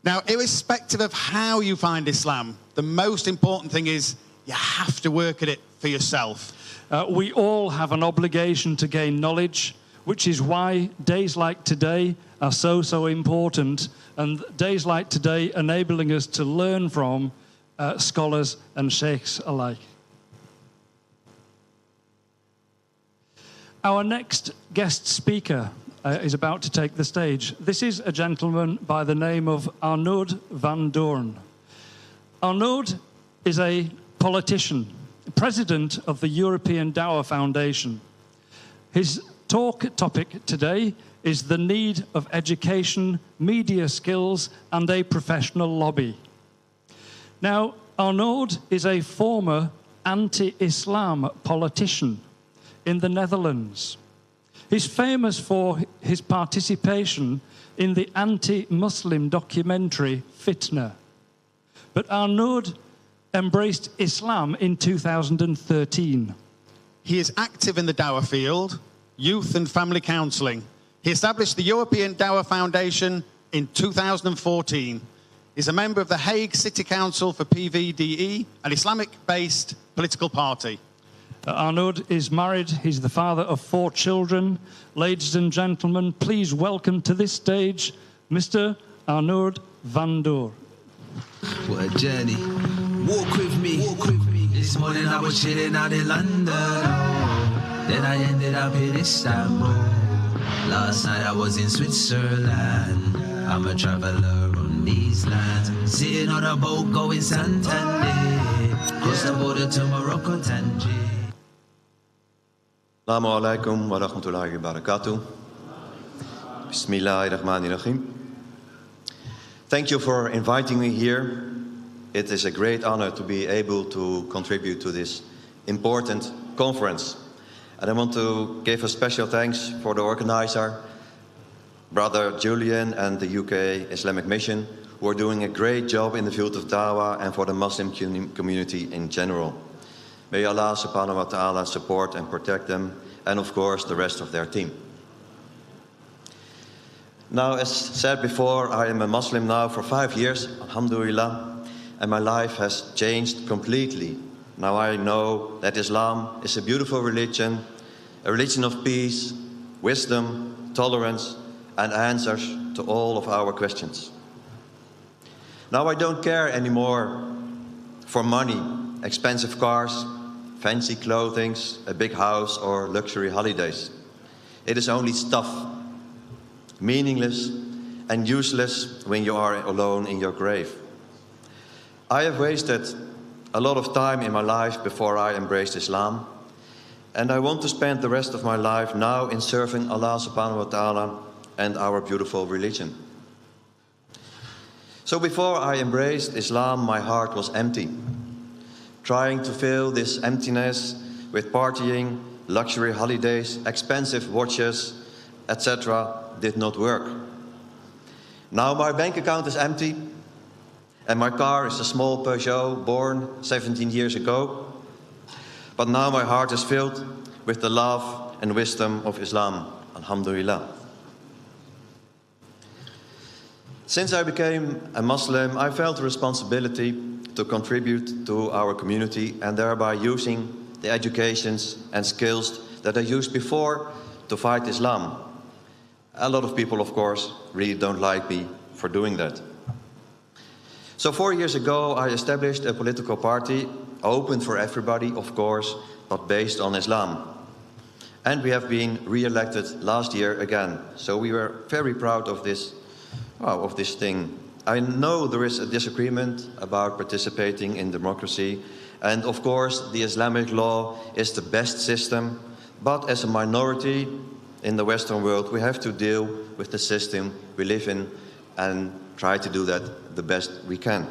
Now, irrespective of how you find Islam, the most important thing is you have to work at it for yourself. We all have an obligation to gain knowledge, which is why days like today are so important, and days like today enabling us to learn from scholars and sheikhs alike. Our next guest speaker is about to take the stage. This is a gentleman by the name of Arnoud van Doorn. Arnoud is a politician, president of the European Dawah Foundation. His topic today is the need of education, media skills, and a professional lobby. Now, Arnoud is a former anti-Islam politician in the Netherlands. He's famous for his participation in the anti-Muslim documentary Fitna. But Arnoud embraced Islam in 2013. He is active in the Dawah field, youth and family counselling. He established the European Dawah Foundation in 2014. He's a member of the Hague City Council for PVDE, an Islamic-based political party. Arnoud is married. He's the father of 4 children. Ladies and gentlemen, please welcome to this stage Mr. Arnoud van Doorn. What a journey. Walk with me. This morning I was chilling out in London. Then I ended up in Istanbul. Last night I was in Switzerland. I'm a traveller on these lands. Sitting on a boat going Santander. Cross the border to Morocco, Tangier. Assalamu alaikum wa rahmatullahi wa barakatuh. Bismillahirrahmanirrahim. Thank you for inviting me here. It is a great honor to be able to contribute to this important conference. And I want to give a special thanks for the organizer, Brother Julian and the UK Islamic Mission, who are doing a great job in the field of Dawah and for the Muslim community in general. May Allah subhanahu wa ta'ala support and protect them, and of course the rest of their team. Now, as said before, I am a Muslim now for 5 years, alhamdulillah, and my life has changed completely. Now I know that Islam is a beautiful religion, a religion of peace, wisdom, tolerance, and answers to all of our questions. Now I don't care anymore for money, expensive cars, fancy clothing, a big house, or luxury holidays. It is only stuff, meaningless and useless when you are alone in your grave. I have wasted a lot of time in my life before I embraced Islam, and I want to spend the rest of my life now in serving Allah subhanahu wa ta'ala and our beautiful religion. So before I embraced Islam, my heart was empty. Trying to fill this emptiness with partying, luxury holidays, expensive watches, etc. did not work. Now my bank account is empty, and my car is a small Peugeot born 17 years ago. But now my heart is filled with the love and wisdom of Islam, alhamdulillah. Since I became a Muslim, I felt the responsibility to contribute to our community and thereby using the educations and skills that I used before to fight Islam. A lot of people, of course, really don't like me for doing that. So 4 years ago, I established a political party, open for everybody, of course, but based on Islam. And we have been re-elected last year again. So we were very proud of this thing. I know there is a disagreement about participating in democracy, and of course the Islamic law is the best system, but as a minority in the Western world we have to deal with the system we live in and try to do that the best we can.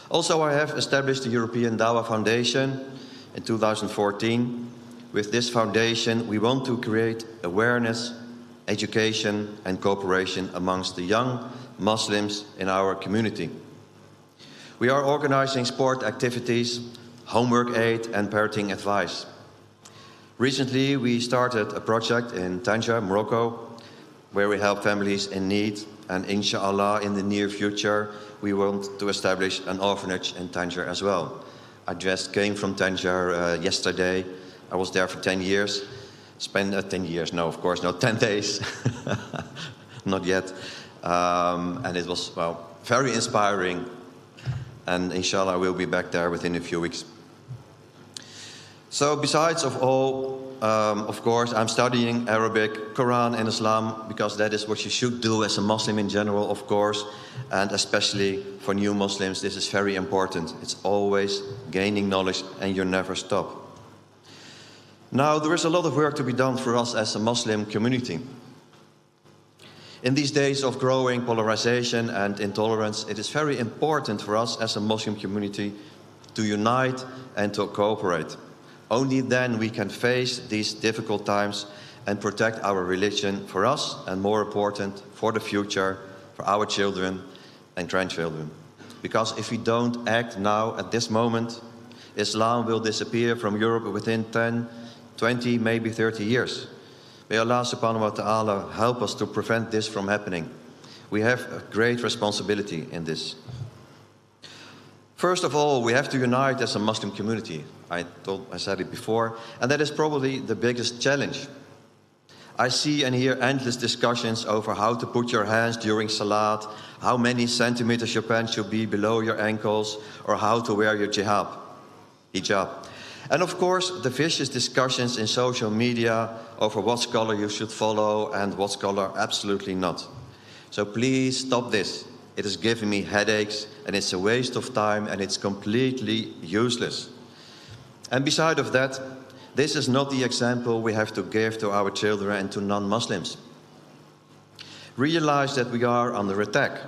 Also, I have established the European Dawah Foundation in 2014. With this foundation we want to create awareness, education and cooperation amongst the young Muslims in our community. We are organizing sport activities, homework aid and parenting advice. Recently we started a project in Tangier, Morocco, where we help families in need. And inshallah, in the near future, we want to establish an orphanage in Tangier as well. I just came from Tangier yesterday. I was there for 10 years. Spent 10 years, no, of course, not 10 days. Not yet. And it was, well, very inspiring. And inshallah, we'll be back there within a few weeks. So besides of all, of course, I'm studying Arabic, Quran and Islam, because that is what you should do as a Muslim in general, of course. And especially for new Muslims, this is very important. It's always gaining knowledge and you never stop. Now, there is a lot of work to be done for us as a Muslim community. In these days of growing polarization and intolerance, it is very important for us as a Muslim community to unite and to cooperate. Only then we can face these difficult times and protect our religion for us, and more important, for the future, for our children and grandchildren. Because if we don't act now at this moment, Islam will disappear from Europe within 10, 20, maybe 30 years. May Allah subhanahu wa ta'ala help us to prevent this from happening. We have a great responsibility in this. First of all, we have to unite as a Muslim community. I said it before, and that is probably the biggest challenge. I see and hear endless discussions over how to put your hands during Salat, how many centimeters your pants should be below your ankles, or how to wear your hijab. And of course, the vicious discussions in social media over what scholar you should follow and what scholar absolutely not. So please stop this. It is giving me headaches, and it's a waste of time, and it's completely useless. And beside of that, this is not the example we have to give to our children and to non-Muslims. Realize that we are under attack.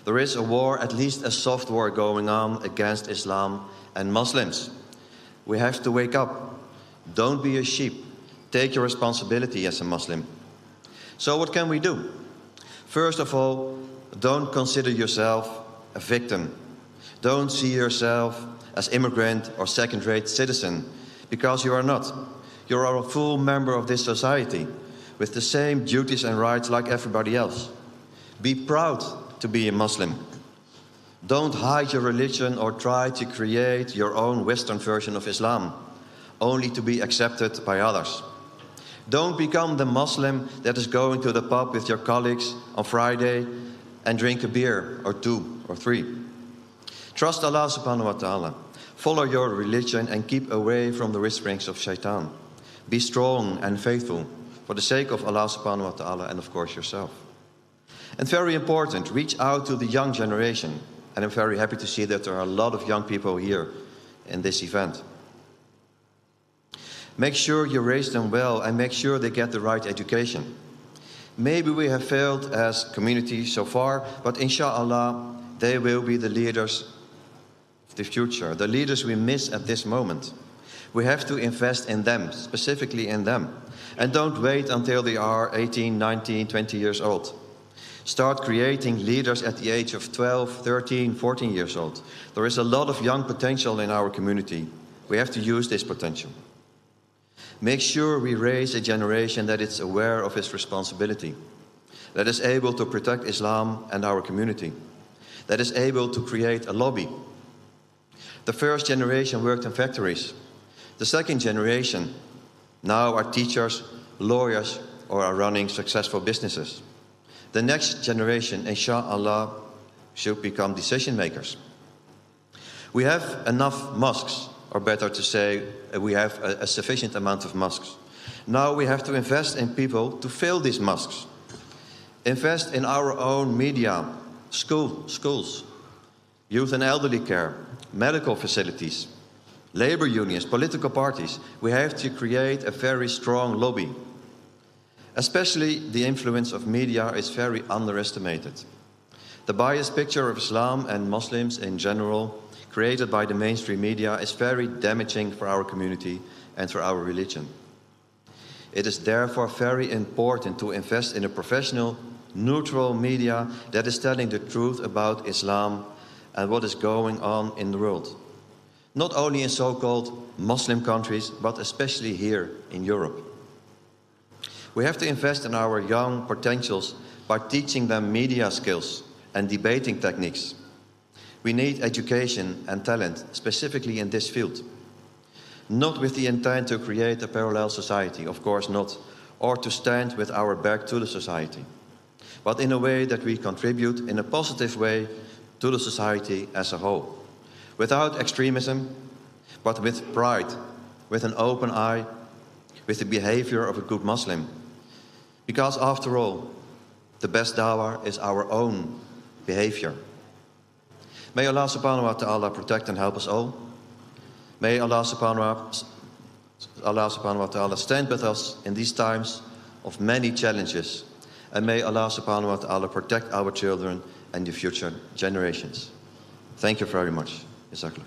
There is a war, at least a soft war, going on against Islam and Muslims. We have to wake up. Don't be a sheep. Take your responsibility as a Muslim. So what can we do? First of all, don't consider yourself a victim. Don't see yourself as immigrant or second-rate citizen, because you are not. You are a full member of this society with the same duties and rights like everybody else. Be proud to be a Muslim. Don't hide your religion or try to create your own Western version of Islam, only to be accepted by others. Don't become the Muslim that is going to the pub with your colleagues on Friday and drink a beer or 2 or 3. Trust Allah subhanahu wa ta'ala. Follow your religion and keep away from the whisperings of shaitan. Be strong and faithful for the sake of Allah subhanahu wa ta'ala and of course yourself. And very important, reach out to the young generation. And I'm very happy to see that there are a lot of young people here in this event. Make sure you raise them well and make sure they get the right education. Maybe we have failed as community so far, but inshallah, they will be the leaders of the future, the leaders we miss at this moment. We have to invest in them, specifically in them. And don't wait until they are 18, 19, 20 years old. Start creating leaders at the age of 12, 13, 14 years old. There is a lot of young potential in our community. We have to use this potential. Make sure we raise a generation that is aware of its responsibility, that is able to protect Islam and our community, that is able to create a lobby. The first generation worked in factories. The second generation now are teachers, lawyers, or are running successful businesses. The next generation, inshallah, should become decision makers. We have enough mosques, or better to say, we have a sufficient amount of mosques. Now we have to invest in people to fill these mosques. Invest in our own media, schools, youth and elderly care, medical facilities, labor unions, political parties. We have to create a very strong lobby. Especially the influence of media is very underestimated. The biased picture of Islam and Muslims in general, created by the mainstream media, is very damaging for our community and for our religion. It is therefore very important to invest in a professional, neutral media that is telling the truth about Islam and what is going on in the world. Not only in so-called Muslim countries, but especially here in Europe. We have to invest in our young potentials by teaching them media skills and debating techniques. We need education and talent, specifically in this field. Not with the intent to create a parallel society, of course not, or to stand with our back to the society, but in a way that we contribute in a positive way to the society as a whole, without extremism, but with pride, with an open eye, with the behavior of a good Muslim. Because after all, the best dawah is our own behavior. May Allah subhanahu wa ta'ala protect and help us all. May Allah subhanahu wa ta'ala stand with us in these times of many challenges. And may Allah subhanahu wa ta'ala protect our children and the future generations. Thank you very much. Jazakallah.